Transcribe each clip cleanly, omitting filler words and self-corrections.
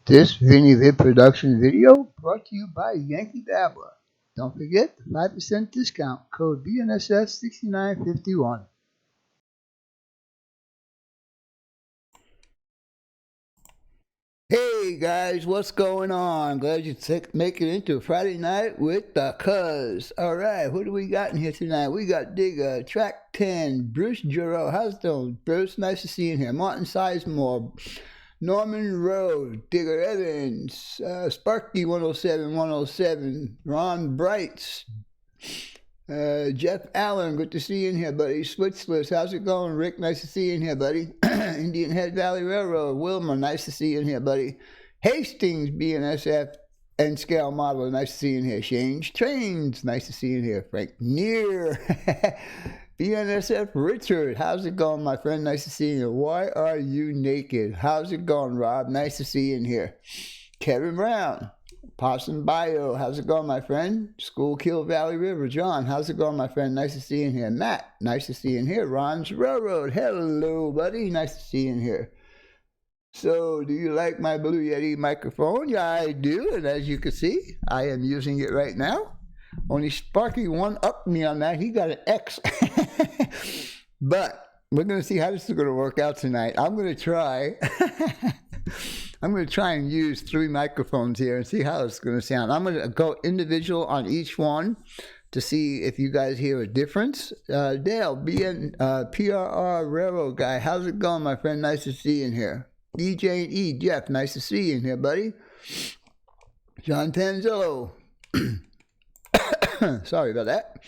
This Vinny production video brought to you by Yankee Dabbler. Don't forget the 5% discount code BNSF6951. Hey guys, what's going on? Glad you make it into Friday night with the Cuzz. Alright, who do we got in here tonight? We got Digger, Track 10, Bruce Giroux. How's it doing, Bruce? Nice to see you in here. Martin Sizemore, Norman Rowe, Digger Evans, Sparky 107, Ron Brights, Jeff Allen, good to see you in here, buddy. Switchless, how's it going? Rick, nice to see you in here, buddy. Indian Head Valley Railroad, Wilmer, nice to see you in here, buddy. Hastings, BNSF and Scale Model, nice to see you in here. Change Trains, nice to see you in here. Frank Near, BNSF Richard, how's it going, my friend? Nice to see you in here. Why are you naked? How's it going, Rob? Nice to see you in here. Kevin Brown, Possum Bio, how's it going, my friend? Schuylkill Valley River, John, how's it going, my friend? Nice to see you in here. Matt, nice to see you in here. Ron's Railroad, hello, buddy, nice to see you in here. So, do you like my Blue Yeti microphone? Yeah, I do, and as you can see, I am using it right now. Only Sparky one-upped me on that. He got an X. But we're going to see how this is going to work out tonight. I'm going to try. I'm going to try and use 3 microphones here and see how it's going to sound. I'm going to go individual on each one to see if you guys hear a difference. Dale, PRR Railroad Guy, how's it going, my friend? Nice to see you in here. DJ and E, Jeff, nice to see you in here, buddy. John Tanzillo. Sorry about that.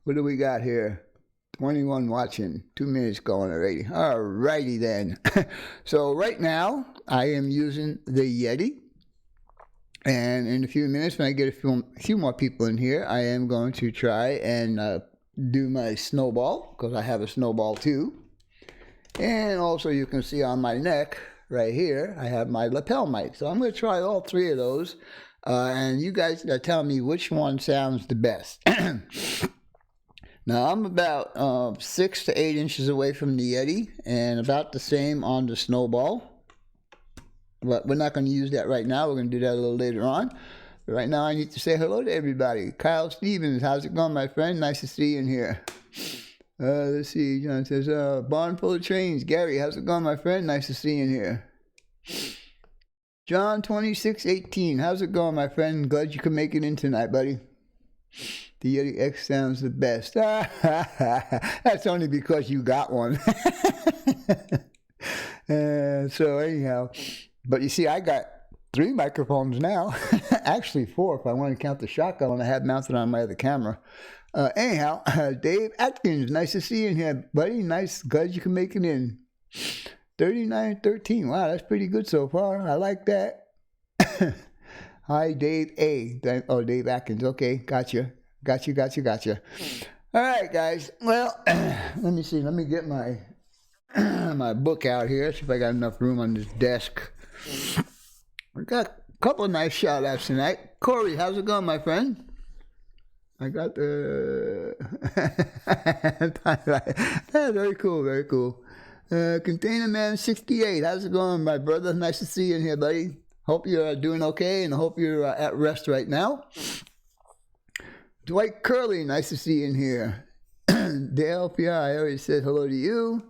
What do we got here? 21 watching, 2 minutes going already. Alrighty then. So right now I am using the Yeti, and in a few minutes when I get a few more people in here, I am going to try and do my snowball, because I have a snowball too. And also you can see on my neck right here I have my lapel mic. So I'm going to try all 3 of those, and you guys are telling me which one sounds the best. Now, I'm about 6 to 8 inches away from the Yeti, and about the same on the snowball. But we're not going to use that right now. We're going to do that a little later on. But right now, I need to say hello to everybody. Kyle Stevens, how's it going, my friend? Nice to see you in here. Let's see. John says, barn full of trains. Gary, how's it going, my friend? Nice to see you in here. John 2618, how's it going, my friend? Glad you could make it in tonight, buddy. The Yeti X sounds the best. That's only because you got one. So anyhow, but you see, I got 3 microphones now. Actually 4 if I want to count the shotgun I have mounted on my other camera. Anyhow, Dave Atkins, nice to see you in here, buddy. Nice, glad you can make it in. 3913, wow, that's pretty good so far. I like that. Hi, Dave A. Oh, Dave Atkins. Okay, gotcha. All right, guys. Well, let me see. Let me get my my book out here. See if I got enough room on this desk. We got a couple of nice shout outs tonight. Corey, how's it going, my friend? I got the very cool. Container Man 68, how's it going, my brother? Nice to see you in here, buddy. Hope you're doing okay, and I hope you're at rest right now. Dwight Curley, nice to see you in here. Dale PR, I already said hello to you.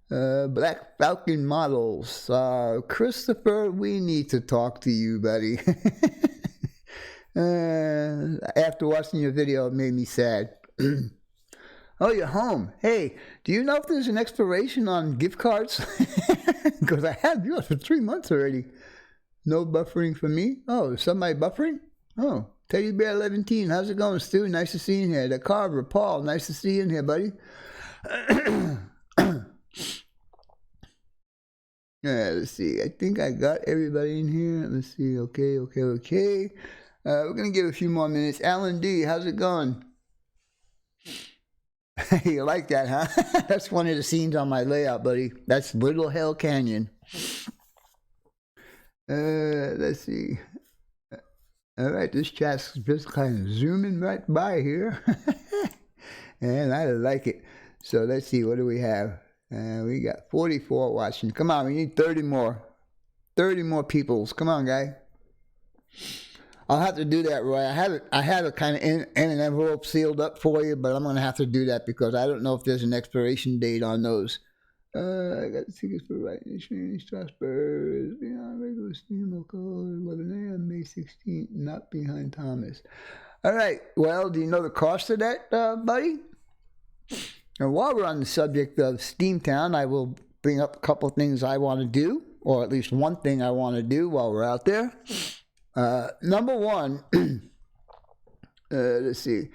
Black Falcon Models. Christopher, we need to talk to you, buddy. After watching your video, it made me sad. Oh, you're home. Hey, do you know if there's an expiration on gift cards? Because I had yours for 3 months already. No buffering for me? Oh, is somebody buffering? Oh, Teddy Bear 11, how's it going, Stu? Nice to see you in here. The Carver, Paul, nice to see you in here, buddy. Yeah, let's see. I think I got everybody in here. Let's see. Okay. We're going to give a few more minutes. Alan D, how's it going? You like that, huh? That's one of the scenes on my layout, buddy. That's Little Hell Canyon. Let's see. All right, this chat's just kind of zooming right by here. And I like it. So let's see, what do we have? We got 44 watching. Come on, we need 30 more. 30 more peoples. Come on, guy. I'll have to do that, Roy. I have it kind of in an envelope sealed up for you, but I'm going to have to do that because I don't know if there's an expiration date on those. I got the tickets for right in Strasbourg, beyond regular steam call 11 a.m. May 16th, not behind Thomas. All right. Well, do you know the cost of that, buddy? And while we're on the subject of Steamtown, I will bring up a couple of things I want to do, or at least one thing I want to do while we're out there. Number one, let's see.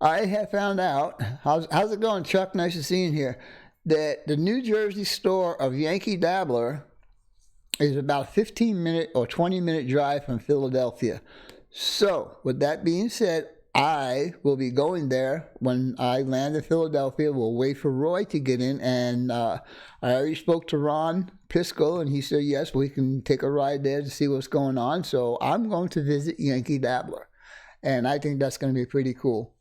I have found out, how's it going, Chuck? Nice to see you here. That the New Jersey store of Yankee Dabbler is about a 15-minute or 20-minute drive from Philadelphia. So, with that being said, I will be going there when I land in Philadelphia. We'll wait for Roy to get in, and I already spoke to Ron Pisco, and he said, yes, we can take a ride there to see what's going on. So I'm going to visit Yankee Dabbler, and I think that's going to be pretty cool.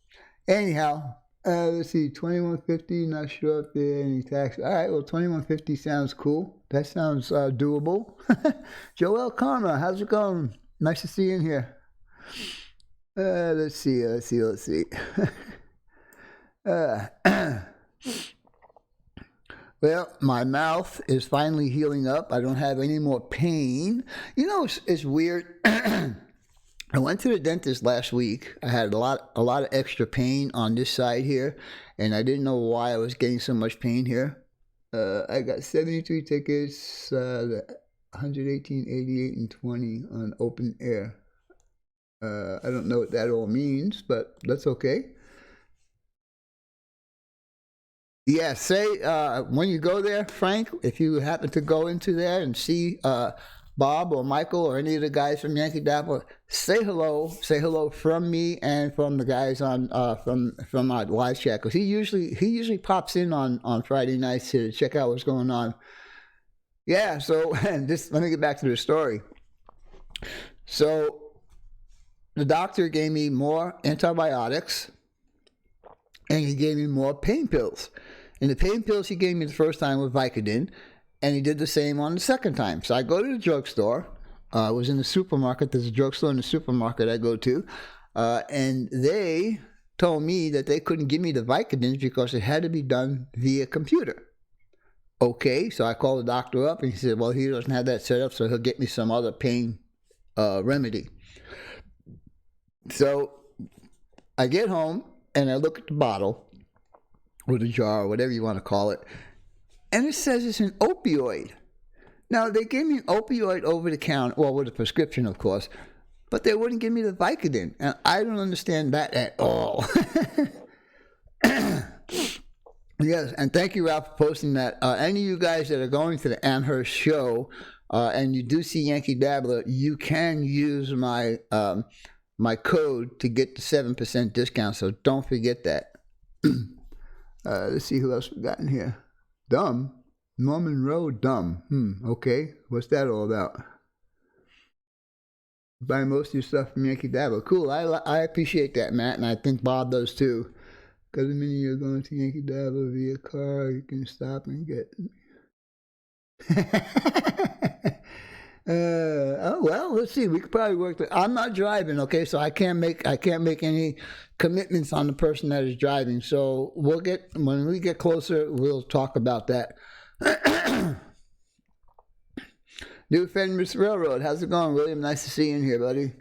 Anyhow, let's see, $21.50, not sure if there are any taxes. All right, well, $21.50 sounds cool. That sounds doable. Joel Karma, how's it going? Nice to see you in here. Let's see. Well, my mouth is finally healing up. I don't have any more pain. You know, it's weird. I went to the dentist last week. I had a lot of extra pain on this side here, and I didn't know why I was getting so much pain here. I got 73 tickets, 118, 88, and 20 on open air. I don't know what that all means, but that's okay. Yeah, say when you go there, Frank, if you happen to go into there and see Bob or Michael or any of the guys from Yankee Dabbler, say hello. Say hello from me and from the guys on from our live chat, because he usually pops in on Friday nights to check out what's going on. Yeah, so let me get back to the story. So the doctor gave me more antibiotics, and he gave me more pain pills. And the pain pills he gave me the first time were Vicodin, and he did the same on the second time. So I go to the drugstore. I was in the supermarket. There's a drugstore in the supermarket I go to. And they told me that they couldn't give me the Vicodins because it had to be done via computer. Okay, so I called the doctor up, and he said, well, he doesn't have that set up, so he'll get me some other pain remedy. So I get home, and I look at the bottle, or the jar, or whatever you want to call it, and it says it's an opioid. Now, they gave me an opioid over the counter, well, with a prescription, of course, but they wouldn't give me the Vicodin, and I don't understand that at all. Yes, and thank you, Ralph, for posting that. Any of you guys that are going to the Amherst show, and you do see Yankee Dabbler, you can use my my code to get the 7% discount, so don't forget that. Let's see who else we got in here. Dumb. Norman Rowe, dumb. Okay. What's that all about? Buy most of your stuff from Yankee Dabbler. Cool. I appreciate that, Matt, and I think Bob does too. Because the minute you're going to Yankee Dabbler via car, you can stop and get... Oh well, let's see. We could probably work. I'm not driving, okay, so I can't make any commitments on the person that is driving. So when we get closer, we'll talk about that. New Fenris Railroad, how's it going, William? Nice to see you in here, buddy.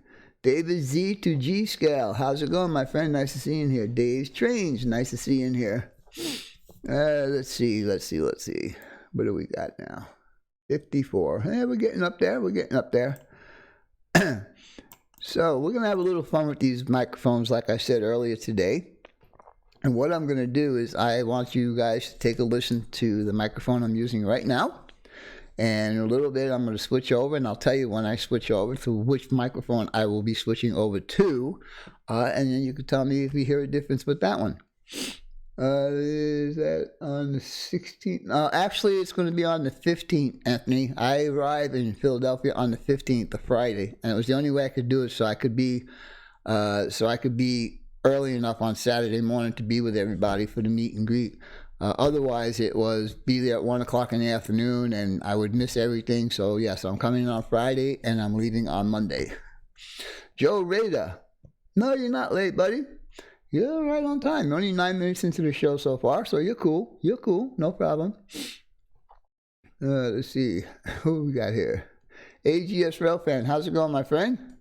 David Z to G Scale, how's it going, my friend? Nice to see you in here. Dave's Trains, nice to see you in here. Let's see. What do we got now? 54. Hey, we're getting up there. So we're going to have a little fun with these microphones, like I said earlier today. And what I'm going to do is I want you guys to take a listen to the microphone I'm using right now. And in a little bit, I'm going to switch over, and I'll tell you when I switch over to which microphone I will be switching over to. And then you can tell me if you hear a difference with that one. Is that on the 16th? Actually, it's going to be on the 15th, Anthony. I arrived in Philadelphia on the 15th, the Friday, and it was the only way I could do it, so I could be early enough on Saturday morning to be with everybody for the meet and greet. Otherwise, it was be there at 1 o'clock in the afternoon, and I would miss everything. So, yeah, so I'm coming in on Friday, and I'm leaving on Monday. Joe Rada. No, you're not late, buddy. You're right on time. Only 9 minutes into the show so far, so you're cool. You're cool. No problem. Let's see. Who we got here? AGS Rail fan. How's it going, my friend?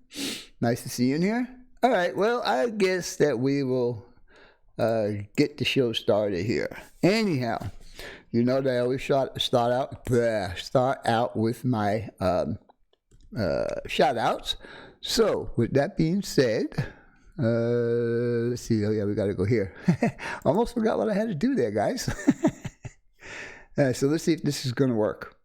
Nice to see you in here. All right. Well, I guess that we will get the show started here. Anyhow, you know that I always start out with my shout outs. So with that being said, let's see. Oh yeah, we got to go here. Almost forgot what I had to do there, guys. So let's see if this is going to work.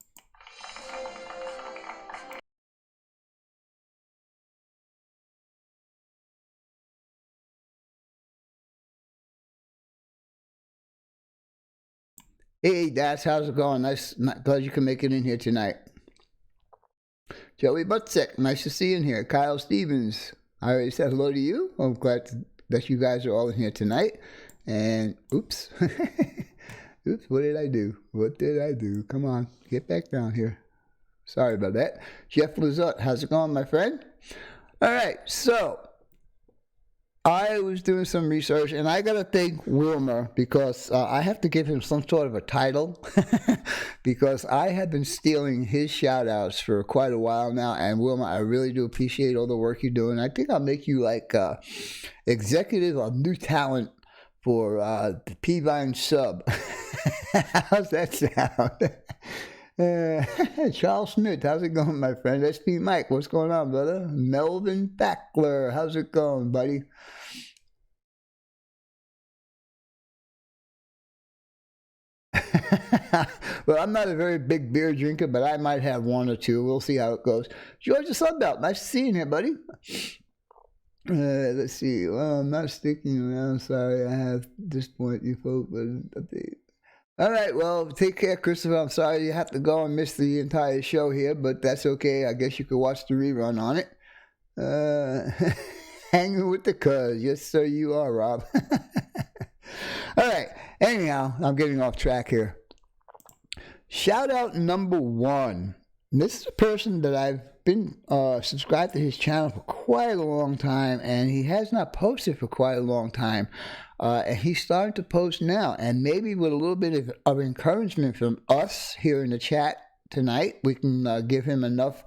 Hey, Dash, how's it going? Nice, glad you can make it in here tonight. Joey Buttsick, nice to see you in here. Kyle Stevens, I already said hello to you. I'm glad that you guys are all in here tonight. And, oops. Oops, what did I do? What did I do? Come on, get back down here. Sorry about that. Jeff Lizotte, how's it going, my friend? All right, so I was doing some research, and I got to thank Wilmer because I have to give him some sort of a title because I have been stealing his shout-outs for quite a while now. And Wilmer, I really do appreciate all the work you're doing. I think I'll make you like executive of new talent for the P-Vine sub. How's that sound? Charles Smith, how's it going, my friend? SP Mike, what's going on, brother? Melvin Backler, how's it going, buddy? Well, I'm not a very big beer drinker, but I might have one or two. We'll see how it goes. Georgia Sunbelt, nice to see you here, buddy. Let's see. Well, I'm not sticking around. Sorry, I have to disappoint you folks, but update. All right, well, take care, Christopher. I'm sorry you have to go and miss the entire show here, but that's okay. I guess you could watch the rerun on it. Hanging with the Cuzz. Yes, sir, you are, Rob. All right, anyhow, I'm getting off track here. Shout out number one. This is a person that I've been subscribed to his channel for quite a long time, and he has not posted for quite a long time. And he's starting to post now, and maybe with a little bit of encouragement from us here in the chat tonight, we can give him enough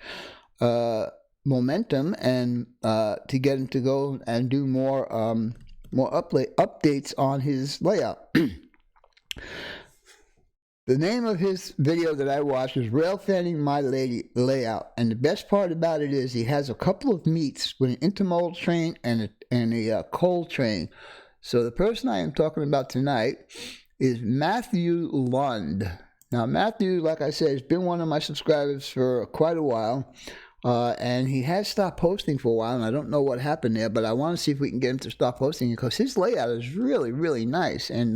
momentum and to get him to go and do more updates on his layout. The name of his video that I watched is Rail Fanning My Lady Layout, and the best part about it is he has a couple of meets with an intermodal train and a coal train. So the person I am talking about tonight is Matthew Lund. Now Matthew, like I said, has been one of my subscribers for quite a while, and he has stopped posting for a while, and I don't know what happened there, but I want to see if we can get him to stop posting because his layout is really, really nice. And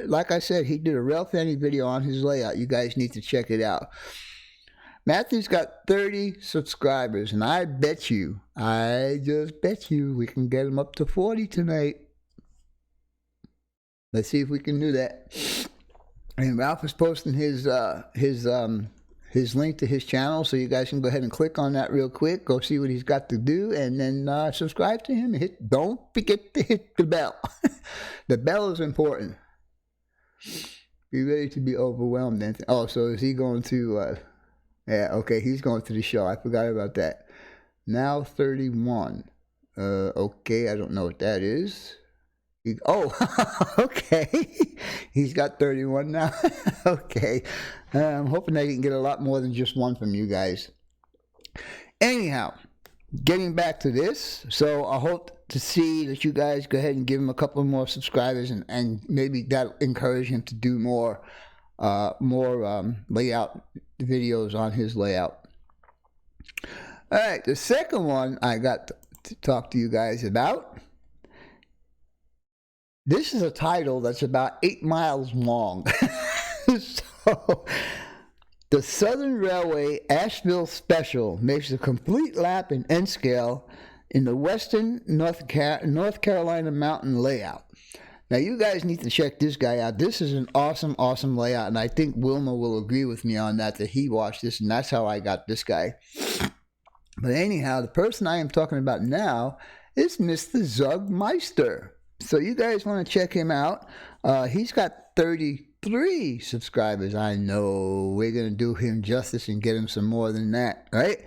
like I said, he did a Rail Fanning video on his layout. You guys need to check it out. Matthew's got 30 subscribers, and I just bet you, we can get him up to 40 tonight. Let's see if we can do that. And Ralph is posting his link to his channel, so you guys can go ahead and click on that real quick. Go see what he's got to do, and then subscribe to him. Don't forget to hit the bell. The bell is important. Be ready to be overwhelmed. And so is he going to? Yeah, okay, he's going to the show. I forgot about that. Now 31. Okay, I don't know what that is. Okay. He's got 31 now. Okay. I'm hoping I can get a lot more than just one from you guys. Anyhow, getting back to this. So I hope to see that you guys go ahead and give him a couple more subscribers, and maybe that'll encourage him to do more layout videos on his layout. All right. The second one I got to talk to you guys about. This is a title that's about 8 miles long. So, the Southern Railway Asheville Special makes a complete lap in N-scale in the Western North Carolina mountain layout. Now you guys need to check this guy out. This is an awesome layout, and I think Wilma will agree with me on that he watched this, and that's how I got this guy. But anyhow, the person I am talking about now is Mr. Zugmeister. So you guys want to check him out. He's got 33 subscribers. I know we're going to do him justice and get him some more than that, right?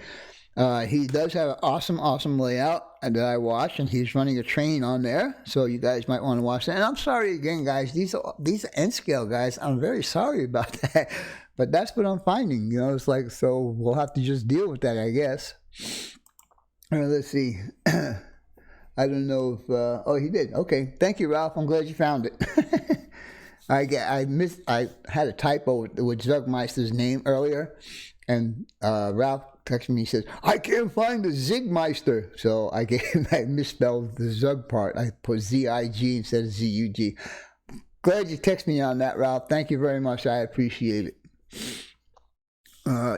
He does have an awesome layout that I watch, and he's running a train on there, so you guys might want to watch that. And I'm sorry again, guys. These are N scale, guys. I'm very sorry about that, but that's what I'm finding. You know, it's like, so we'll have to just deal with that, I guess. Let's see. I don't know if oh, he did. Okay, thank you, Ralph. I'm glad you found it. I had a typo with Zugmeister's name earlier, and Ralph texted me. He says, I can't find the Zigmeister. So I misspelled the Zug part. I put Z-I-G instead of Z-U-G. Glad you texted me on that, Ralph. Thank you very much. I appreciate it.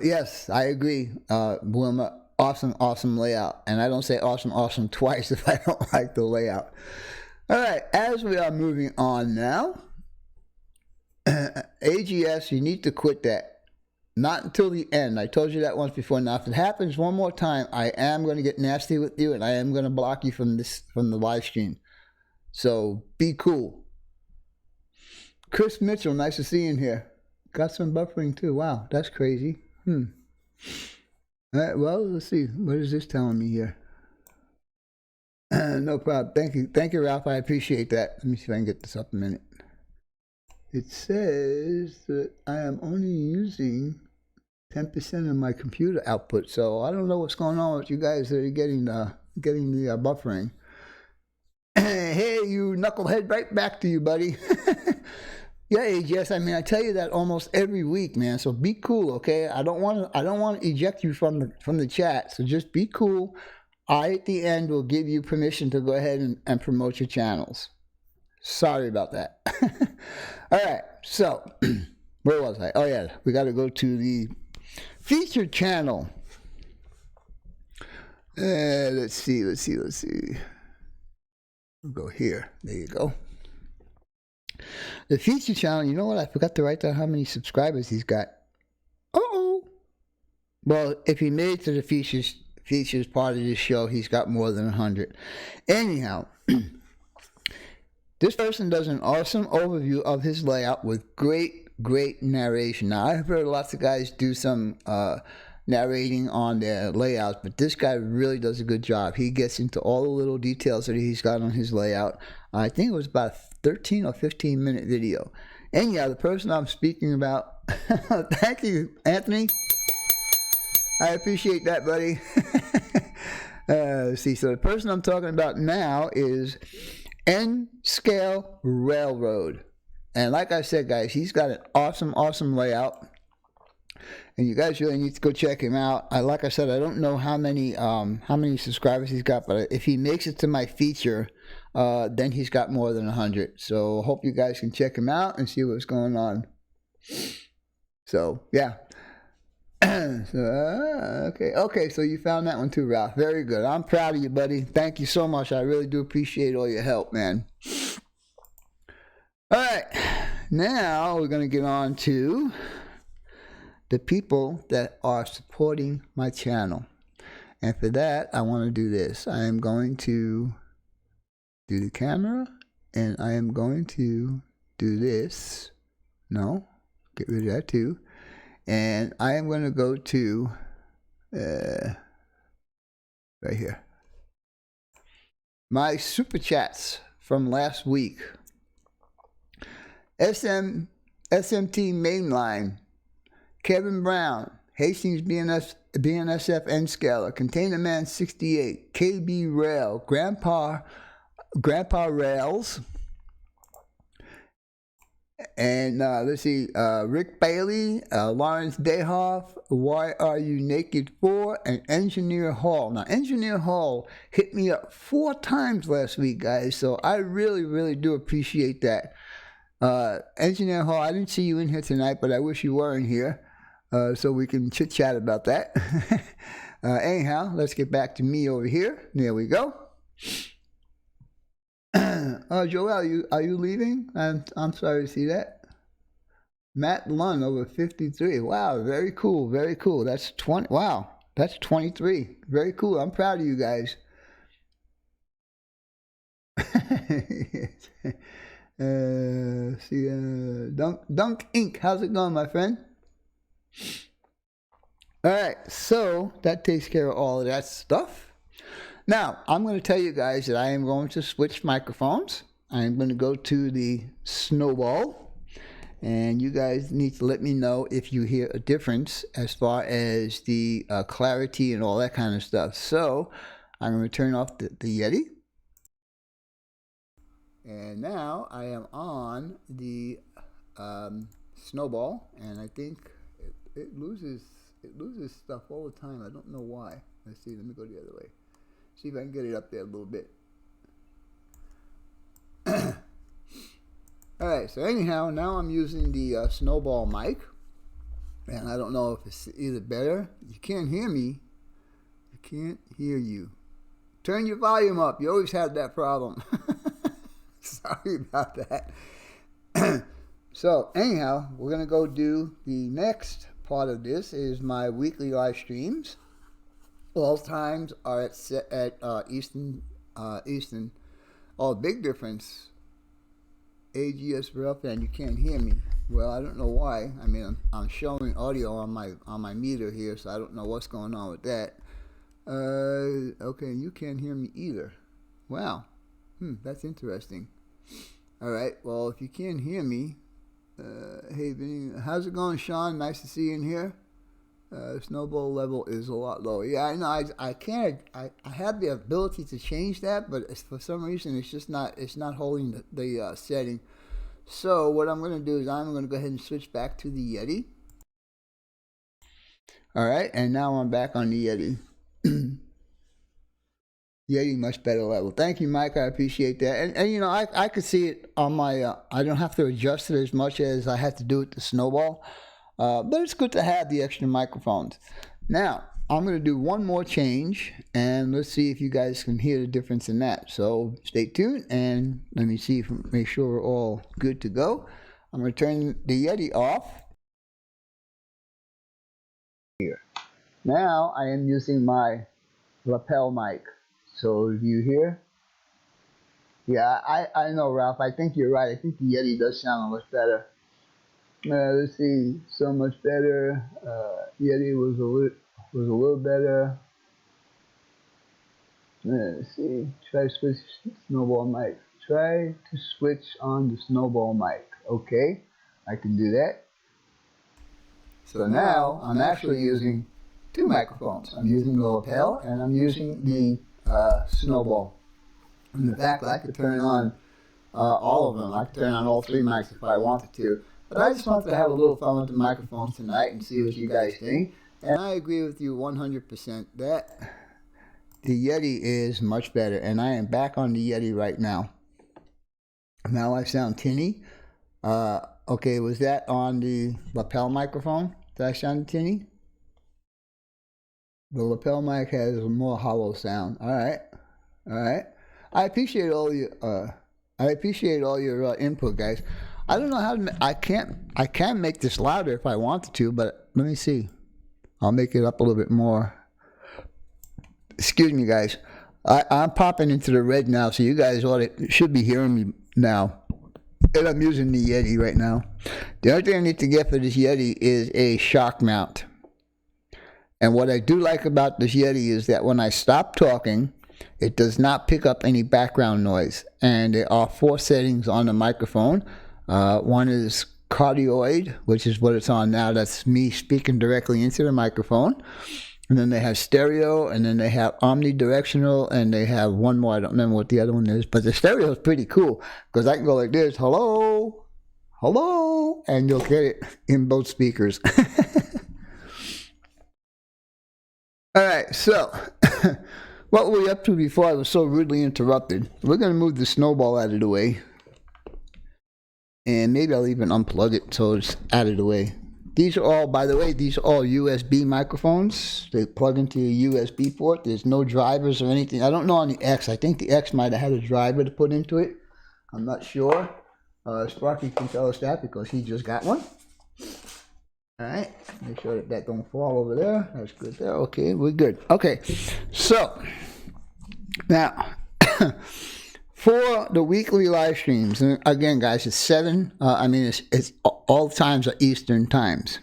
Yes, I agree, Wilma. Awesome layout. And I don't say awesome twice if I don't like the layout. All right, as we are moving on now, AGS, you need to quit that. Not until the end. I told you that once before. Now, if it happens one more time, I am going to get nasty with you, and I am going to block you from the live stream. So be cool. Chris Mitchell, nice to see you in here. Got some buffering too. Wow, that's crazy. All right, well, let's see. What is this telling me here? No problem. Thank you, Ralph. I appreciate that. Let me see if I can get this up a minute. It says that I am only using 10% of my computer output, so I don't know what's going on with you guys that are getting the buffering. Hey, you knucklehead! Right back to you, buddy. Yeah, AGS. I mean, I tell you that almost every week, man. So be cool, okay? I don't want to eject you from the chat. So just be cool. I at the end will give you permission to go ahead and promote your channels. Sorry about that. All right. So where was I? Oh yeah, we got to go to the featured channel. Let's see. We'll go here. There you go. The feature channel, you know what? I forgot to write down how many subscribers he's got. Well, if he made it to the features part of this show, he's got more than 100. Anyhow, this person does an awesome overview of his layout with great narration. Now, I've heard lots of guys do some narrating on their layouts, but this guy really does a good job. He gets into all the little details that he's got on his layout. I think it was about a 13 or 15 minute video. Anyhow, the person I'm speaking about, thank you, Anthony. I appreciate that, buddy. Let's see, so the person I'm talking about now is N-Scale Railroad. And like I said, guys, he's got an awesome layout. And you guys really need to go check him out. Like I said, I don't know how many subscribers he's got, but if he makes it to my feature, then he's got more than 100. So hope you guys can check him out and see what's going on. So yeah. Okay. So you found that one too, Ralph. Very good. I'm proud of you, buddy. Thank you so much. I really do appreciate all your help, man. All right. Now we're gonna get on to the people that are supporting my channel. And for that, I want to do this. I am going to do the camera, and I am going to do this. No, get rid of that too. And I am going to go to right here. My super chats from last week. SMT Mainline, Kevin Brown, Hastings BNSF N Scaler, Container Man 68, KB Rail, Grandpa Rails, and let's see, Rick Bailey, Lawrence Dayhoff, Why Are You Naked For, and Engineer Hall. Now, Engineer Hall hit me up 4 times last week, guys, so I really do appreciate that. Engineer Hall, I didn't see you in here tonight, but I wish you were in here. So we can chit-chat about that. Anyhow, let's get back to me over here. There we go. Oh, Joel, are you leaving? I'm sorry to see that. Matt Lund over 53. Wow, very cool, very cool. That's 20. Wow, that's 23. Very cool. I'm proud of you guys. Dunk Inc. How's it going, my friend? All right, so that takes care of all of that stuff. Now, I'm going to tell you guys that I am going to switch microphones. I'm going to go to the Snowball, and you guys need to let me know if you hear a difference as far as the clarity and all that kind of stuff. So, I'm going to turn off the Yeti. And now I am on the Snowball, and I think it loses stuff all the time. I don't know why. Let's see. Let me go the other way. See if I can get it up there a little bit. Alright, so anyhow, now I'm using the Snowball mic. And I don't know if it's either better. You can't hear me. I can't hear you. Turn your volume up. You always have that problem. Sorry about that. So anyhow, we're going to go do the next part of this is my weekly live streams. All times are at Eastern. Oh, big difference. AGS rough, and you can't hear me. Well, I don't know why. I mean, I'm showing audio on my meter here, so I don't know what's going on with that. Okay, you can't hear me either. Wow. That's interesting. All right. Well, if you can't hear me, hey, Vinny, how's it going, Sean? Nice to see you in here. Snowball level is a lot lower. Yeah, I know. I can't. I have the ability to change that, but for some reason it's just not. It's not holding the setting. So what I'm going to do is I'm going to go ahead and switch back to the Yeti. All right, and now I'm back on the Yeti. Yeti, much better level. Thank you, Mike. I appreciate that. And you know, I could see it on my. I don't have to adjust it as much as I had to do it to Snowball. But it's good to have the extra microphones. Now, I'm going to do one more change, and let's see if you guys can hear the difference in that. So stay tuned, and let me see make sure we're all good to go. I'm going to turn the Yeti off. Here. Now, I am using my lapel mic. So do you hear? Yeah, I know, Ralph. I think you're right. I think the Yeti does sound much better. Let's see, so much better. Yeti was a little better. Let's see. Try to switch Snowball mic. Try to switch on the Snowball mic. Okay, I can do that. So now I'm actually using two microphones. I'm using the lapel and I'm using the Snowball. In fact, I could turn on all of them. I could turn on all three mics if I wanted to. But I just wanted to have a little fun with the microphones tonight and see what you guys think. And I agree with you 100% that the Yeti is much better. And I am back on the Yeti right now. Now I sound tinny. Okay, was that on the lapel microphone? Did I sound tinny? The lapel mic has a more hollow sound. All right. All right. I appreciate all your input, guys. I don't know how to. I can make this louder if I wanted to, but let me see. I'll make it up a little bit more. Excuse me, guys. I'm popping into the red now, so you guys should be hearing me now. And I'm using the Yeti right now. The only thing I need to get for this Yeti is a shock mount. And what I do like about this Yeti is that when I stop talking, it does not pick up any background noise. And there are 4 settings on the microphone. One is cardioid, which is what it's on now. That's me speaking directly into the microphone. And then they have stereo, and then they have omnidirectional, and they have one more. I don't remember what the other one is, but the stereo is pretty cool because I can go like this, hello, hello, and you'll get it in both speakers. All right, so what were we up to before I was so rudely interrupted? We're going to move the Snowball out of the way. And maybe I'll even unplug it so it's out of the way. These are all, by the way, these are all USB microphones. They plug into a USB port. There's no drivers or anything. I don't know on the X. I think the X might have had a driver to put into it. I'm not sure. Sparky can tell us that because he just got one. Alright, make sure that that don't fall over there. That's good there. Okay, we're good. Okay, so now for the weekly live streams, and again, guys, it's 7. It's all times are Eastern times.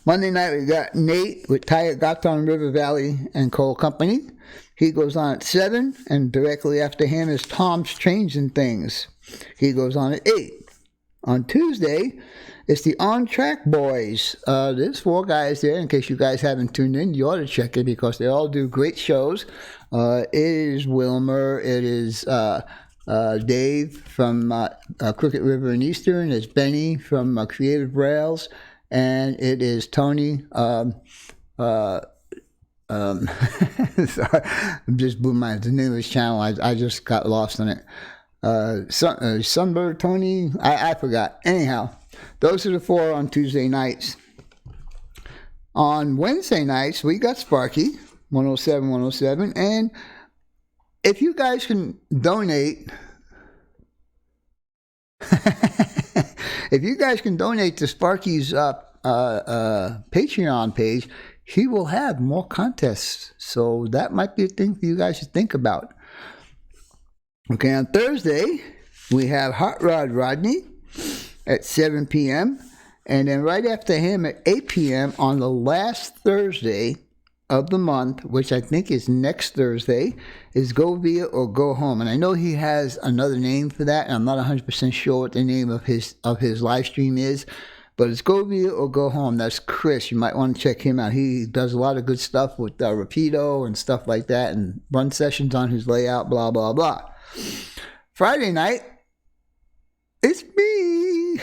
Monday night we got Nate with Tired Gotham River Valley and Coal Company. He goes on at 7, and directly after him is Tom's Changing Things. He goes on at 8. On Tuesday, it's the On Track Boys. There's 4 guys there. In case you guys haven't tuned in, you ought to check it because they all do great shows. It is Wilmer. It is Dave from Crooked River and Eastern. It's Benny from Creative Rails. And it is Tony. Sorry, I'm just blew my the name of his channel. I just got lost in it. Sunbird Tony. I forgot. Anyhow, those are the 4 on Tuesday nights. On Wednesday nights, we got Sparky 107, and if you guys can donate. If you guys can donate to Sparky's Patreon page, he will have more contests. So that might be a thing for you guys to think about. Okay, on Thursday, we have Hot Rod Rodney at 7 p.m. And then right after him at 8 p.m. on the last Thursday of the month, which I think is next Thursday, is Go Via or Go Home. And I know he has another name for that, and I'm not 100% sure what the name of his live stream is, but it's Go Via or Go Home. That's Chris. You might want to check him out. He does a lot of good stuff with Rapido and stuff like that, and run sessions on his layout, blah, blah, blah. Friday night, it's me.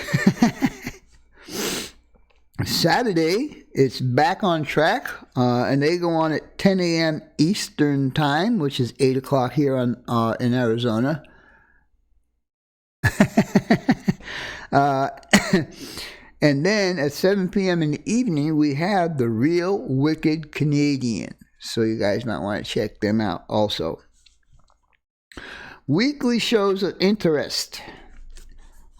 Saturday, it's Back on Track, and they go on at 10 a.m. Eastern Time, which is 8 o'clock here in Arizona. And then at 7 p.m. in the evening, we have The Real Wicked Canadian. So you guys might want to check them out also. Weekly shows of interest.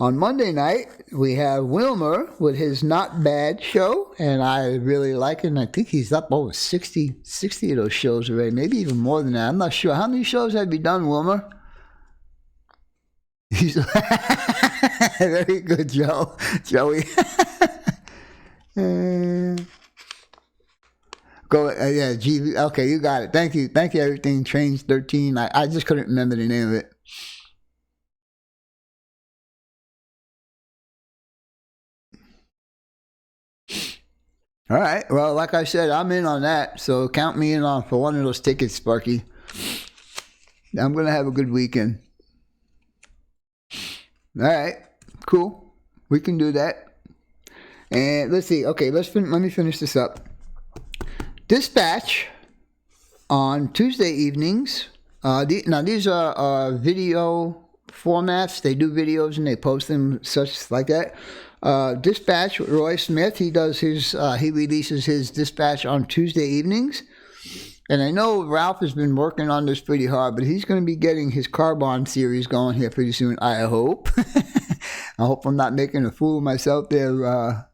On Monday night, we have Wilmer with his Not Bad show, and I really like it, and I think he's up over 60 of those shows already, maybe even more than that. I'm not sure. How many shows have you done, Wilmer? He's very good, Joey. Yeah, GV. Okay, you got it. Thank you, everything. Trains 13. I just couldn't remember the name of it. All right. Well, like I said, I'm in on that. So count me in on for one of those tickets, Sparky. I'm going to have a good weekend. All right. Cool. We can do that. And let's see. Okay, let me finish this up. Dispatch on Tuesday evenings. Now, these are video formats. They do videos and they post them such like that. Dispatch with Roy Smith. He releases his Dispatch on Tuesday evenings. And I know Ralph has been working on this pretty hard, but he's going to be getting his Carbon series going here pretty soon, I hope. I hope I'm not making a fool of myself there.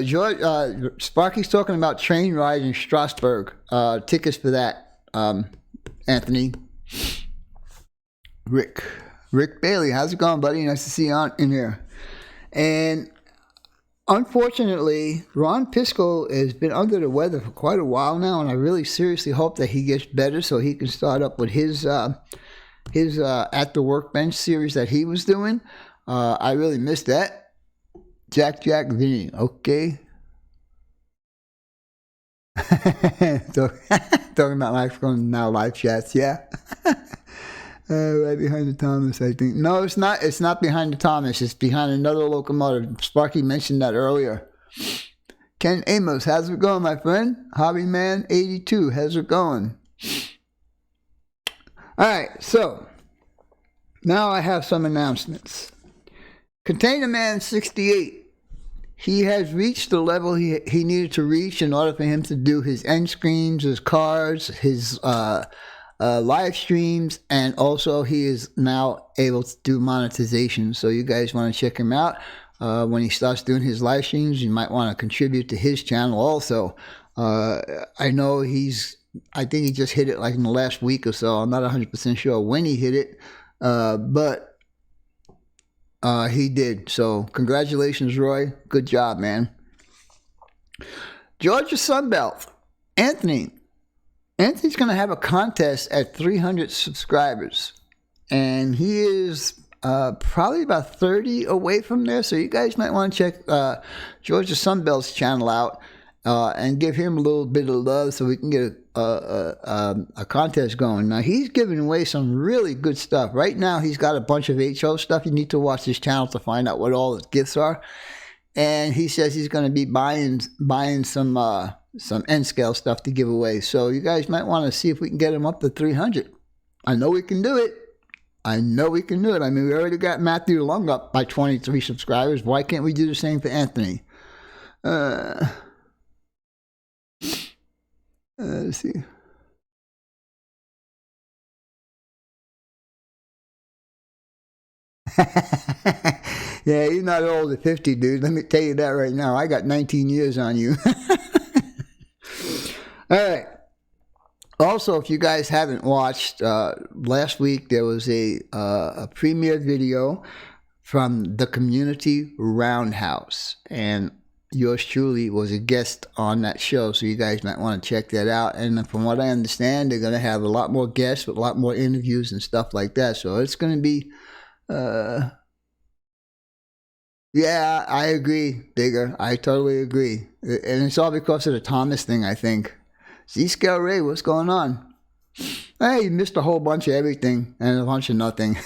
George, Sparky's talking about train ride in Strasbourg. Tickets for that, Anthony. Rick Bailey, how's it going, buddy? Nice to see you in here. And unfortunately, Ron Pisco has been under the weather for quite a while now, and I really seriously hope that he gets better so he can start up with his At the Workbench series that he was doing. I really missed that. Jack Vinny, okay. Talking about live chats, yeah. Right behind the Thomas, I think. No, it's not. It's not behind the Thomas. It's behind another locomotive. Sparky mentioned that earlier. Ken Amos, how's it going, my friend? Hobbyman 82, how's it going? All right, so now I have some announcements. Container Man 68. He has reached the level he needed to reach in order for him to do his end screens, his cards, his live streams, and also he is now able to do monetization. So you guys want to check him out. When he starts doing his live streams, you might want to contribute to his channel also. I know I think he just hit it like in the last week or so. I'm not 100% sure when he hit it, but he did. So congratulations, Roy. Good job, man. Georgia Sunbelt. Anthony's going to have a contest at 300 subscribers. And he is probably about 30 away from there. So you guys might want to check Georgia Sunbelt's channel out and give him a little bit of love so we can get a contest going. Now, he's giving away some really good stuff. Right now, he's got a bunch of HO stuff. You need to watch his channel to find out what all his gifts are. And he says he's going to be buying some N-scale stuff to give away. So you guys might want to see if we can get him up to 300. I know we can do it. I know we can do it. I mean, we already got Matthew Lung up by 23 subscribers. Why can't we do the same for Anthony? Let's see. Yeah, you're not old at 50, dude. Let me tell you that right now. I got 19 years on you. All right. Also, if you guys haven't watched, last week there was a premiere video from the Community Roundhouse, and yours truly was a guest on that show, so you guys might want to check that out. And from what I understand, they're going to have a lot more guests with a lot more interviews and stuff like that. So it's going to be, yeah, I agree, Digger. I totally agree. And it's all because of the Thomas thing, I think. Z-Scale Ray, what's going on? Hey, you missed a whole bunch of everything and a bunch of nothing.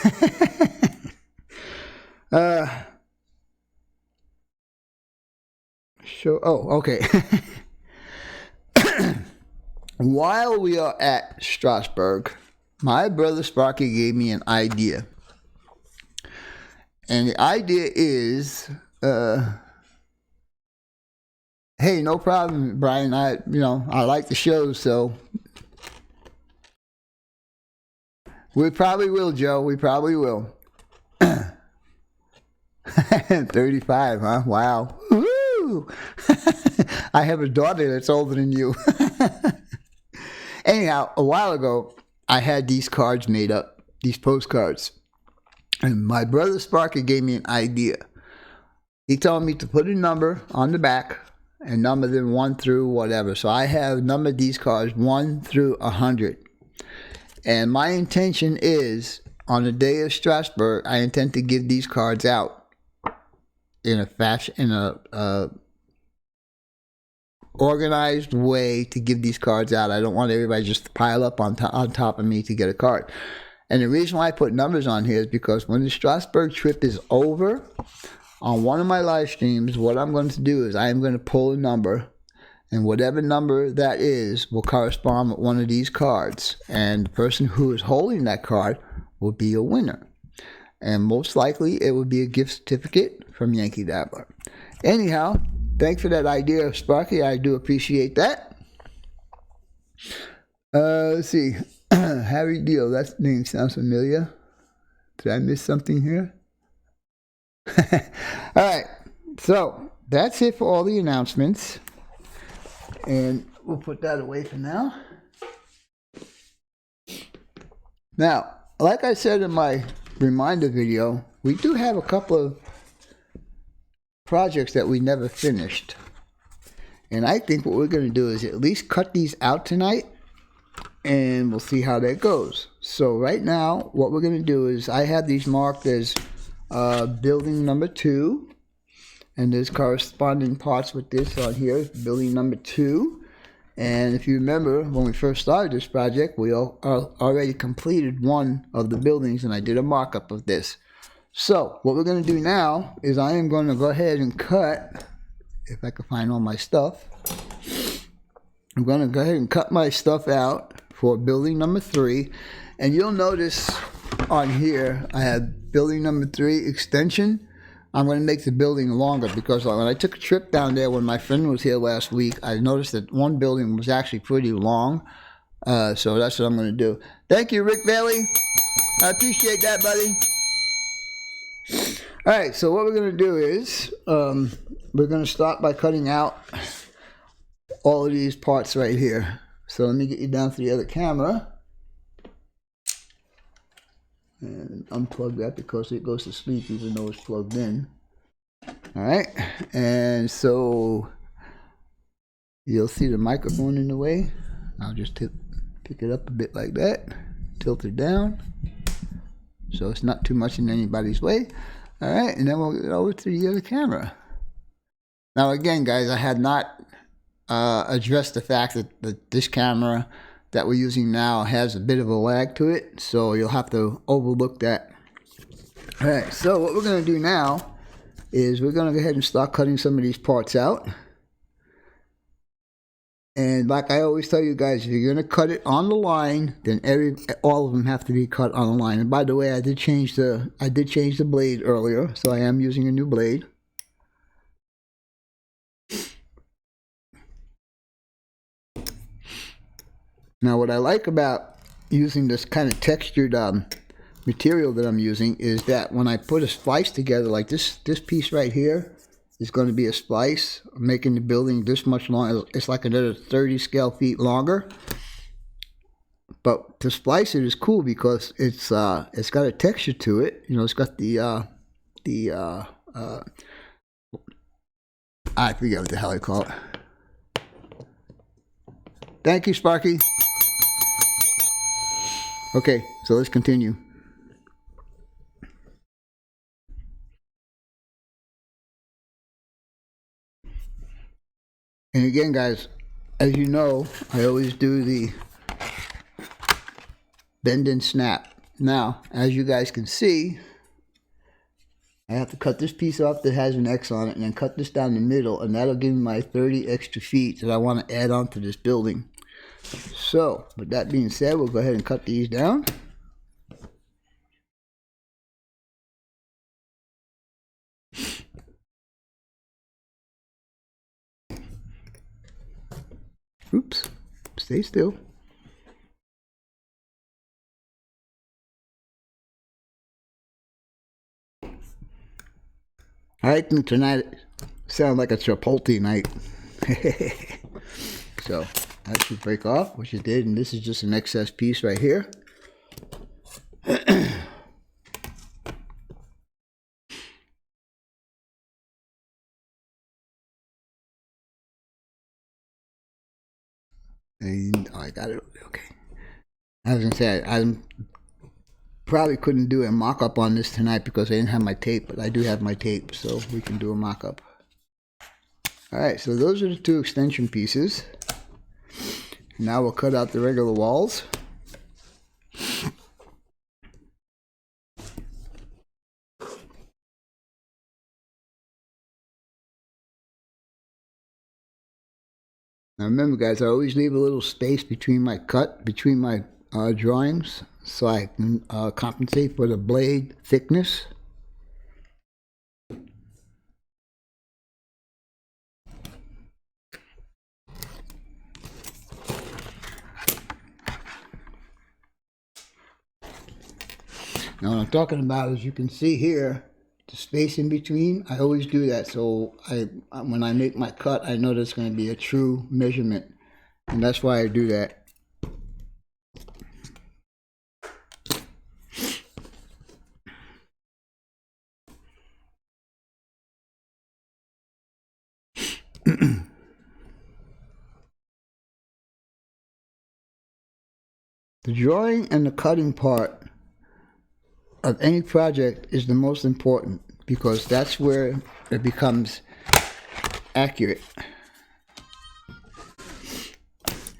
Okay. While we are at Strasbourg, my brother Sparky gave me an idea. And the idea is, hey, no problem, Brian. I like the show, so we probably will, Joe. We probably will. 35, huh? Wow. Woo! I have a daughter that's older than you. Anyhow, a while ago, I had these cards made up, these postcards. And my brother Sparky gave me an idea. He told me to put a number on the back and number them 1 through whatever. So I have numbered these cards 1 through 100. And my intention is, on the day of Strasbourg, I intend to give these cards out in a organized way to give these cards out. I don't want everybody just to pile up on top of me to get a card. And the reason why I put numbers on here is because when the Strasbourg trip is over, on one of my live streams, what I'm going to do is I am going to pull a number, and whatever number that is will correspond with one of these cards. And the person who is holding that card will be a winner. And most likely it will be a gift certificate from Yankee Dabbler. Anyhow, thanks for that idea, Sparky. I do appreciate that. Let's see. Harry Deal, that name sounds familiar. Did I miss something here? All right, so that's it for all the announcements. And we'll put that away for now. Now, like I said in my reminder video, we do have a couple of projects that we never finished. And I think what we're going to do is at least cut these out tonight, and we'll see how that goes. So right now, what we're going to do is I have these marked as building number 2. And there's corresponding parts with this on here, building number 2. And if you remember, when we first started this project, we already completed one of the buildings, and I did a markup of this. So what we're going to do now is I am going to go ahead and cut, if I can find all my stuff. I'm going to go ahead and cut my stuff out for building number 3. And you'll notice on here, I have building number 3 extension. I'm going to make the building longer because when I took a trip down there when my friend was here last week, I noticed that one building was actually pretty long. So that's what I'm going to do. Thank you, Rick Bailey. I appreciate that, buddy. All right, so what we're going to do is we're going to start by cutting out all of these parts right here. So let me get you down to the other camera and unplug that because it goes to sleep even though it's plugged in. All right, and so you'll see the microphone in the way. I'll just pick it up a bit like that, tilt it down so it's not too much in anybody's way. All right, and then we'll get over to the other camera. Now again, guys, I had not addressed the fact that this camera that we're using now has a bit of a lag to it, so you'll have to overlook that. All right, so what we're going to do now is we're going to go ahead and start cutting some of these parts out. And like I always tell you guys, if you're going to cut it on the line, then all of them have to be cut on the line. And by the way, I did change the blade earlier, so I am using a new blade. Now what I like about using this kind of textured material that I'm using is that when I put a splice together, like this piece right here is going to be a splice, making the building this much longer. It's like another 30 scale feet longer. But to splice it is cool because it's got a texture to it. You know, it's got I forget what the hell I call it. Thank you, Sparky. Okay, so let's continue. And again, guys, as you know, I always do the bend and snap. Now, as you guys can see, I have to cut this piece off that has an X on it and then cut this down the middle, and that'll give me my 30 extra feet that I want to add on to this building. So, with that being said, we'll go ahead and cut these down. Oops, stay still. I think tonight sounds like a Chipotle night. So that should break off, which it did, and this is just an excess piece right here. And oh, I got it. Okay. I was gonna say I probably couldn't do a mock-up on this tonight because I didn't have my tape, but I do have my tape, so we can do a mock-up. All right, so those are the two extension pieces. Now we'll cut out the regular walls. Now remember, guys, I always leave a little space between my drawings so I can compensate for the blade thickness. Now what I'm talking about, as you can see here, the space in between, I always do that. So when I make my cut, I know that's going to be a true measurement. And that's why I do that. The drawing and the cutting part of any project is the most important because that's where it becomes accurate.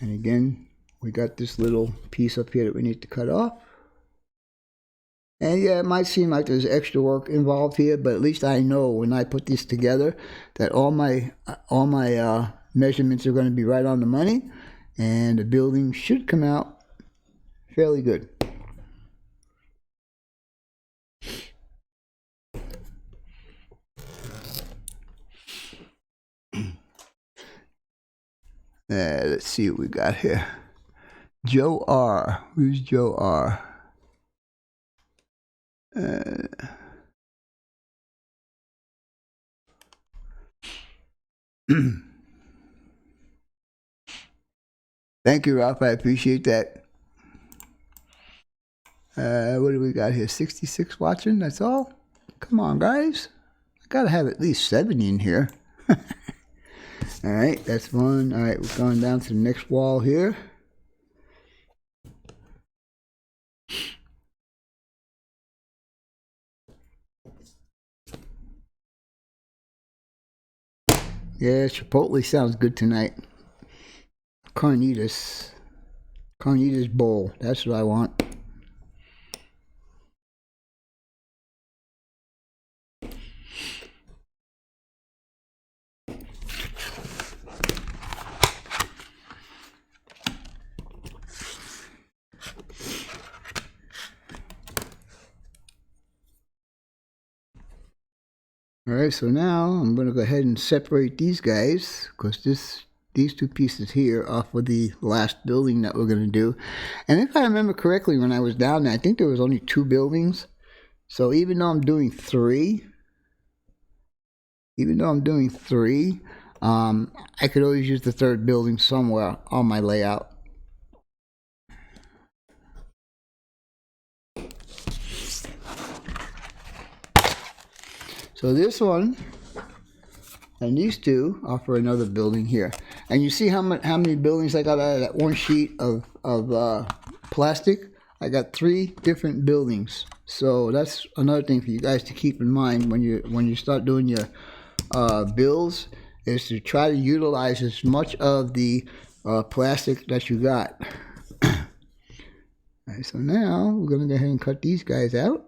And again, we got this little piece up here that we need to cut off. And yeah, it might seem like there's extra work involved here, but at least I know when I put this together that all my measurements are going to be right on the money, and the building should come out fairly good. Let's see what we got here. Joe R. Who's Joe R? Thank you, Ralph. I appreciate that. What do we got here? 66 watching? That's all? Come on, guys. I gotta have at least 70 in here. Alright, that's one. Alright, we're going down to the next wall here. Yeah, Chipotle sounds good tonight. Carnitas bowl. That's what I want. Alright, so now I'm going to go ahead and separate these guys, because these two pieces here off of the last building that we're going to do. And if I remember correctly, when I was down there, I think there was only 2 buildings. So even though I'm doing 3, I could always use the 3rd building somewhere on my layout. So this one and these two are for another building here. And you see how many buildings I got out of that one sheet of plastic? I got 3 different buildings. So that's another thing for you guys to keep in mind when you start doing your builds, is to try to utilize as much of the plastic that you got. Alright, so now we're going to go ahead and cut these guys out.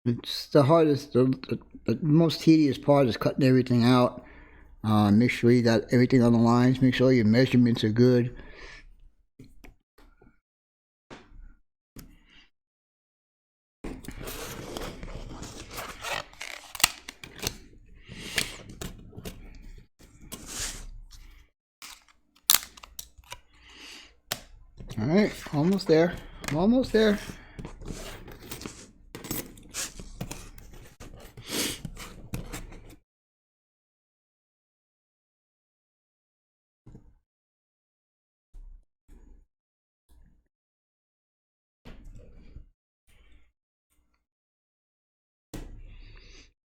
It's the hardest, the most tedious part is cutting everything out. Make sure you got everything on the lines. Make sure your measurements are good. Alright, almost there. I'm almost there.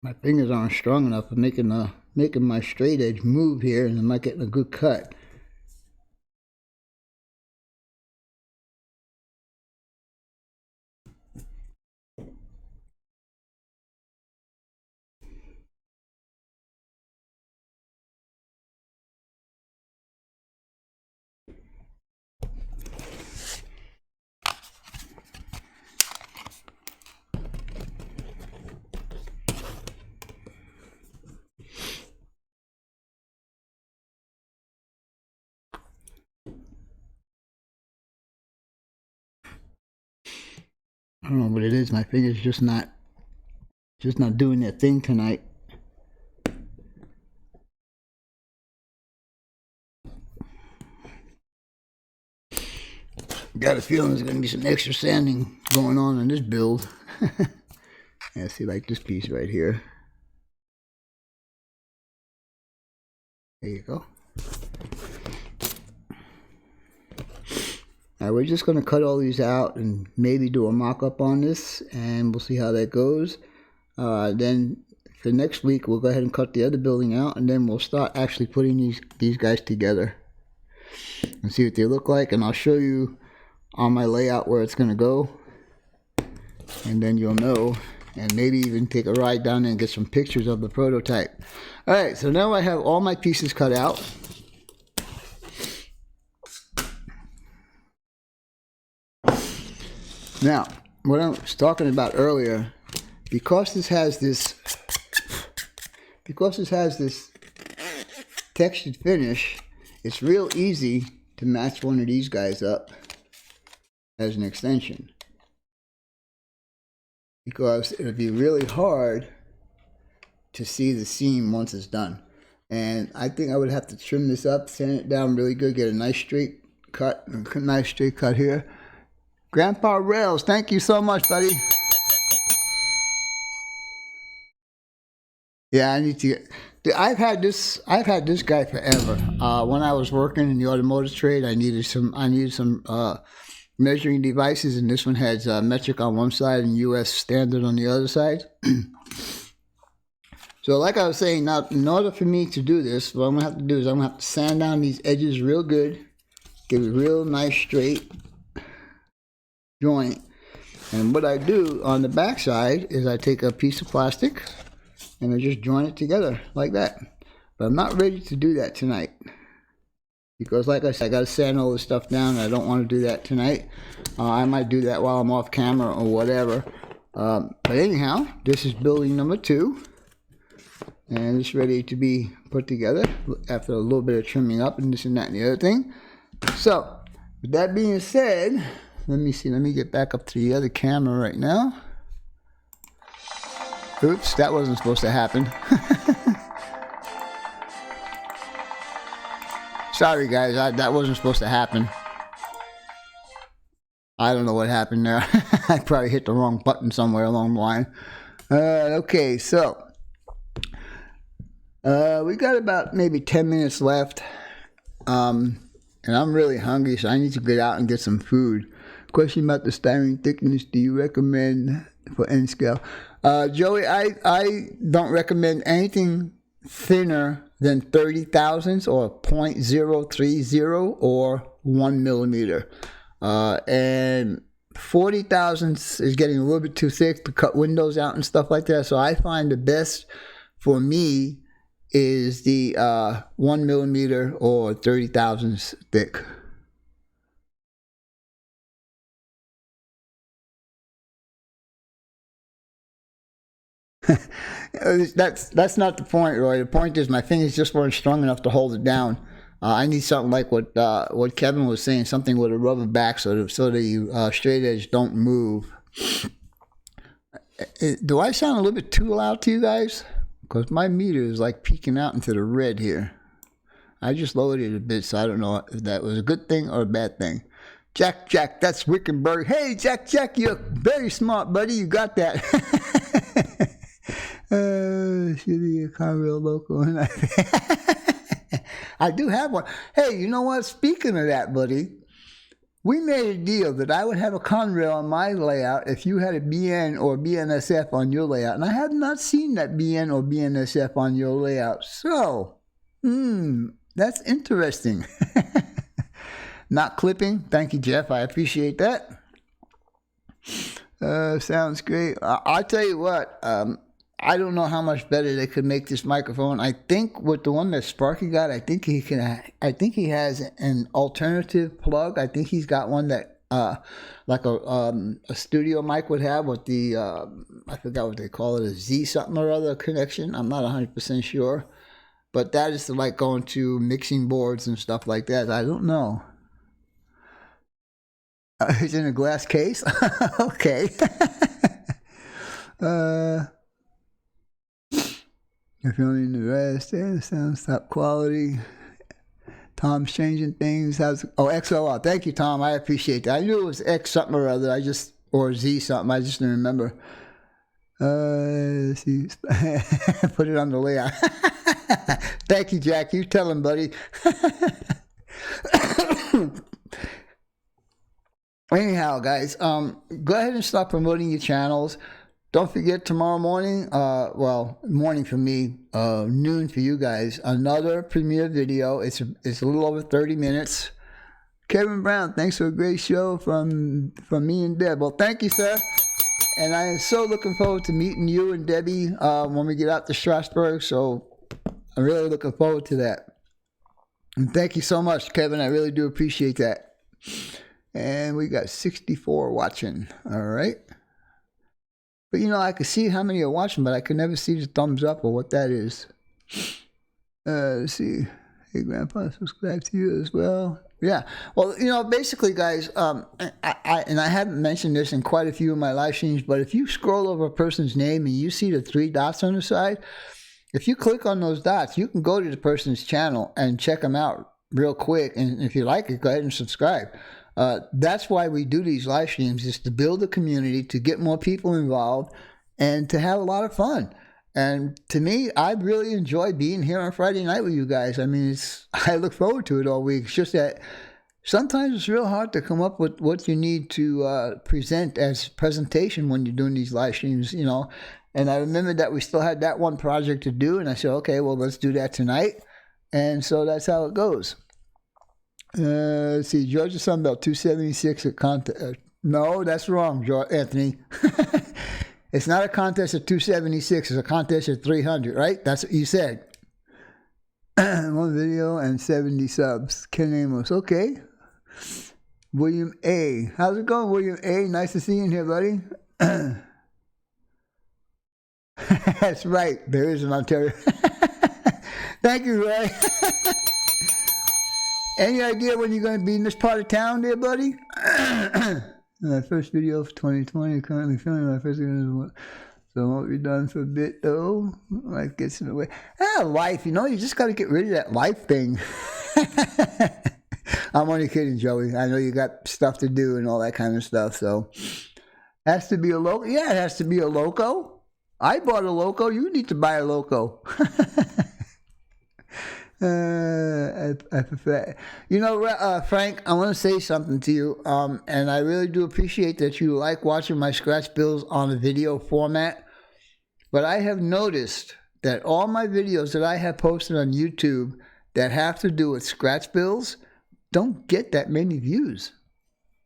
My fingers aren't strong enough for making my straight edge move here, and I'm not getting a good cut. I don't know what it is. My fingers just not doing their thing tonight. Got a feeling there's going to be some extra sanding going on in this build. Yeah, see, like this piece right here. There you go. Now we're just going to cut all these out and maybe do a mock-up on this, and we'll see how that goes. Then for next week, we'll go ahead and cut the other building out, and then we'll start actually putting these guys together and see what they look like. And I'll show you on my layout where it's going to go, and then you'll know, and maybe even take a ride down there and get some pictures of the prototype. All right, so now I have all my pieces cut out. Now, what I was talking about earlier, because this has this textured finish, it's real easy to match one of these guys up as an extension. Because it'll be really hard to see the seam once it's done. And I think I would have to trim this up, sand it down really good, get a nice straight cut here. Grandpa Rails, thank you so much, buddy. Yeah, I need to get. I've had this guy forever. When I was working in the automotive trade, I needed some measuring devices, and this one has metric on one side and US standard on the other side. So like I was saying, now in order for me to do this, what I'm gonna have to do is I'm gonna have to sand down these edges real good, give it a real nice straight joint. And what I do on the back side is I take a piece of plastic and I just join it together like that. But I'm not ready to do that tonight, because like I said, I got to sand all this stuff down, and I don't want to do that tonight. I might do that while I'm off camera or whatever. But anyhow, this is building number 2, and it's ready to be put together after a little bit of trimming up and this and that and the other thing. So with that being said, let me get back up to the other camera right now. Oops, that wasn't supposed to happen. Sorry guys, that wasn't supposed to happen. I don't know what happened there. I probably hit the wrong button somewhere along the line. Okay, so we got about maybe 10 minutes left. And I'm really hungry, so I need to get out and get some food. Question about the styrene thickness. Do you recommend for N scale? Joey, I don't recommend anything thinner than 30 thousandths or 0.030 or 1 millimeter. And 40 thousandths is getting a little bit too thick to cut windows out and stuff like that. So I find the best for me is the 1 millimeter or 30 thousandths thick. That's not the point, Roy. The point is my fingers just weren't strong enough to hold it down. I need something like what Kevin was saying, something with a rubber back so the straight edge don't move. Do I sound a little bit too loud to you guys? Because my meter is like peeking out into the red here. I just lowered it a bit, so I don't know if that was a good thing or a bad thing. Jack, that's Wickenberg. Hey, Jack, you're very smart, buddy. You got that. Should be a Conrail local. I do have one. Hey, you know what? Speaking of that, buddy, we made a deal that I would have a Conrail on my layout if you had a BN or BNSF on your layout. And I have not seen that BN or BNSF on your layout. So, that's interesting. Not clipping. Thank you, Jeff. I appreciate that. Sounds great. I'll tell you what. I don't know how much better they could make this microphone. I think with the one that Sparky got, I think he has an alternative plug. I think he's got one that like a studio mic would have with the I forgot what they call it, a Z something or other connection. I'm not 100% sure, but that is like going to mixing boards and stuff like that. I don't know. It's in a glass case. Okay. If you're only in the rest, sounds top quality. Tom's changing things. XLR. Thank you, Tom. I appreciate that. I knew it was X something or other. Or Z something. I just didn't remember. Let's see. Put it on the layout. Thank you, Jack. You tell him, buddy. Anyhow, guys, go ahead and start promoting your channels. Don't forget tomorrow morning, well, morning for me, noon for you guys, another premiere video. It's a little over 30 minutes. Kevin Brown, thanks for a great show from me and Deb. Well, thank you, sir. And I am so looking forward to meeting you and Debbie when we get out to Strasbourg. So I'm really looking forward to that. And thank you so much, Kevin. I really do appreciate that. And we got 64 watching. All right. But, you know, I could see how many are watching, but I could never see the thumbs up or what that is. Let's see. Hey, Grandpa, subscribe to you as well. Yeah. Well, you know, basically, guys, I haven't mentioned this in quite a few of my live streams, but if you scroll over a person's name and you see the 3 dots on the side, if you click on those dots, you can go to the person's channel and check them out real quick. And if you like it, go ahead and subscribe. That's why we do these live streams, is to build a community, to get more people involved, and to have a lot of fun. And to me, I really enjoy being here on Friday night with you guys. I mean, I look forward to it all week. It's just that sometimes it's real hard to come up with what you need to present as presentation when you're doing these live streams, you know. And I remember that we still had that one project to do, and I said, okay, well, let's do that tonight. And so that's how it goes. Let's see, Georgia Sunbelt 276 at contest. No, that's wrong, Anthony. It's not a contest at 276. It's a contest at 300, right? That's what you said. 1 video and 70 subs. Ken Amos. Okay. William A. How's it going, William A? Nice to see you in here, buddy. That's right. There is an Ontario. Thank you, Ray. Any idea when you're going to be in this part of town there, buddy? My first video for 2020, currently filming my first video. So it won't be done for a bit, though. Life gets in the way. Life, you know, you just got to get rid of that life thing. I'm only kidding, Joey. I know you got stuff to do and all that kind of stuff, so. Has to be a loco? Yeah, it has to be a loco. I bought a loco. You need to buy a loco. I prefer, you know, Frank, I want to say something to you, and I really do appreciate that you like watching my scratch builds on a video format, but I have noticed that all my videos that I have posted on YouTube that have to do with scratch builds don't get that many views.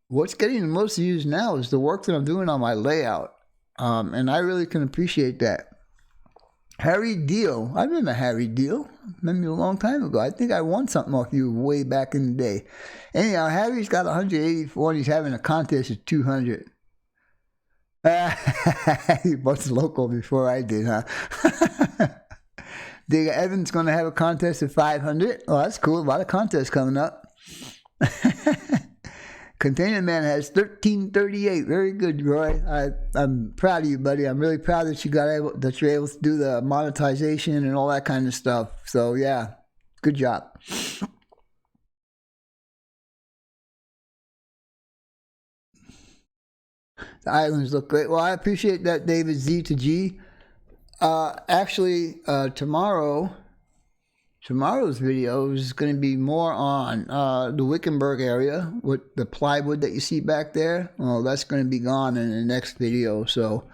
What's getting the most views now is the work that I'm doing on my layout, and I really can appreciate that. Harry Deal. I remember Harry Deal. Remember a long time ago. I think I won something off you way back in the day. Anyhow, Harry's got 184 and he's having a contest at 200. He bought the local before I did, huh? Digga Evan's going to have a contest at 500. Oh, that's cool. A lot of contests coming up. Container Man has 1338. Very good, Roy. I'm proud of you, buddy. I'm really proud that you're able to do the monetization and all that kind of stuff. So yeah, good job. The islands look great. Well, I appreciate that, David Z to G. Actually, tomorrow's video is going to be more on the Wickenburg area with the plywood that you see back there. Well, that's going to be gone in the next video, so.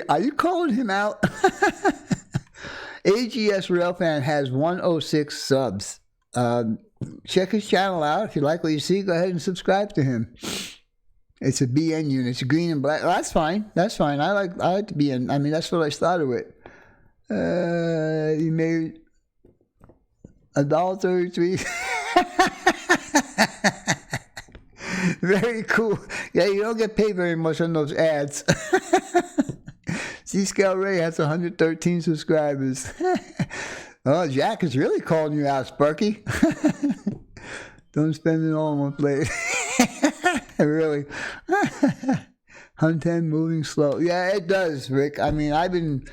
Are you calling him out? AGS Railfan has 106 subs. Check his channel out. If you like what you see, go ahead and subscribe to him. It's a BN unit. It's green and black. Well, that's fine. That's fine. I like the BN. I mean, that's what I started with. You made $1.33. Very cool. Yeah, you don't get paid very much on those ads. C-Scale Ray has 113 subscribers. Oh, Jack is really calling you out, Sparky. Don't spend it all on one plate. Really. 110 moving slow. Yeah, it does, Rick. I mean, I've been,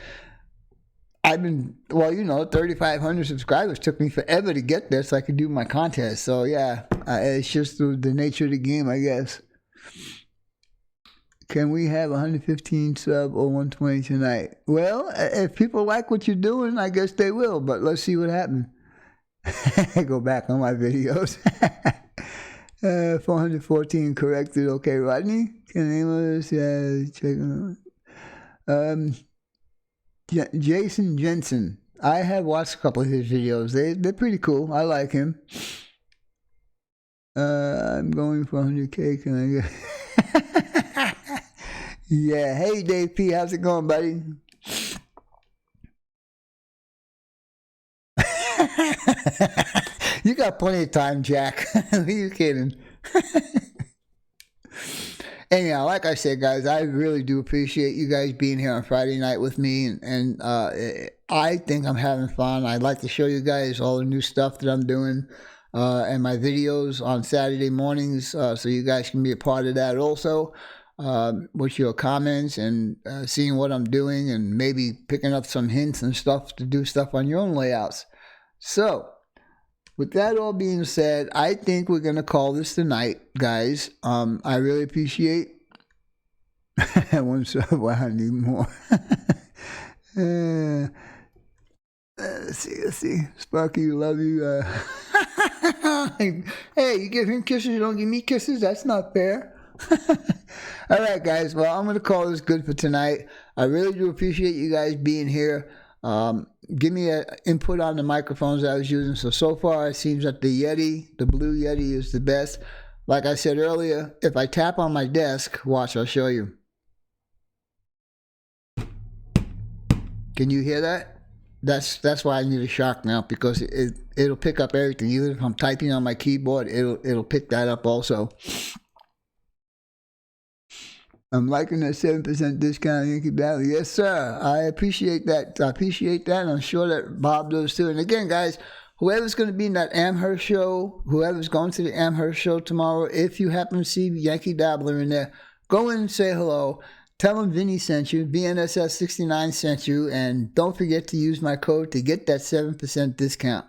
well, you know, 3,500 subscribers took me forever to get there so I could do my contest. So, yeah, it's just the nature of the game, I guess. Can we have 115 sub or 120 tonight? Well, if people like what you're doing, I guess they will, but let's see what happens. Go back on my videos. 414 corrected. Okay, Rodney. Can anyone check? Jason Jensen. I have watched a couple of his videos. They're pretty cool. I like him. I'm going for 100K. Can I get... Yeah. Hey, Dave P. How's it going, buddy? You got plenty of time, Jack. Who are you kidding? Anyhow, like I said, guys, I really do appreciate you guys being here on Friday night with me, and I think I'm having fun. I'd like to show you guys all the new stuff that I'm doing and my videos on Saturday mornings, so you guys can be a part of that also. With your comments and seeing what I'm doing and maybe picking up some hints and stuff to do stuff on your own layouts. So, with that all being said, I think we're going to call this the night, guys. I really appreciate one sub. Wow, I need more. Let's see. Sparky, love you. Hey, you give him kisses, you don't give me kisses? That's not fair. All right, guys. Well, I'm going to call this good for tonight. I really do appreciate you guys being here. Give me an input on the microphones I was using. So far, it seems that the Blue Yeti is the best. Like I said earlier, if I tap on my desk, watch, I'll show you. Can you hear that? That's why I need a shock mount, because it'll pick up everything. Even if I'm typing on my keyboard, it'll pick that up also. I'm liking that 7% discount Yankee Battle. Yes, sir. I appreciate that. And I'm sure that Bob does too. And again, guys, whoever's going to be in that Amherst show, whoever's going to the Amherst show tomorrow, if you happen to see Yankee Dabbler in there, go in and say hello. Tell them Vinny sent you, BNSS69 sent you, and don't forget to use my code to get that 7% discount.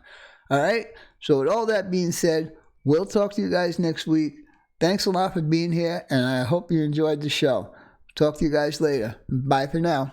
All right? So with all that being said, we'll talk to you guys next week. Thanks a lot for being here, and I hope you enjoyed the show. Talk to you guys later. Bye for now.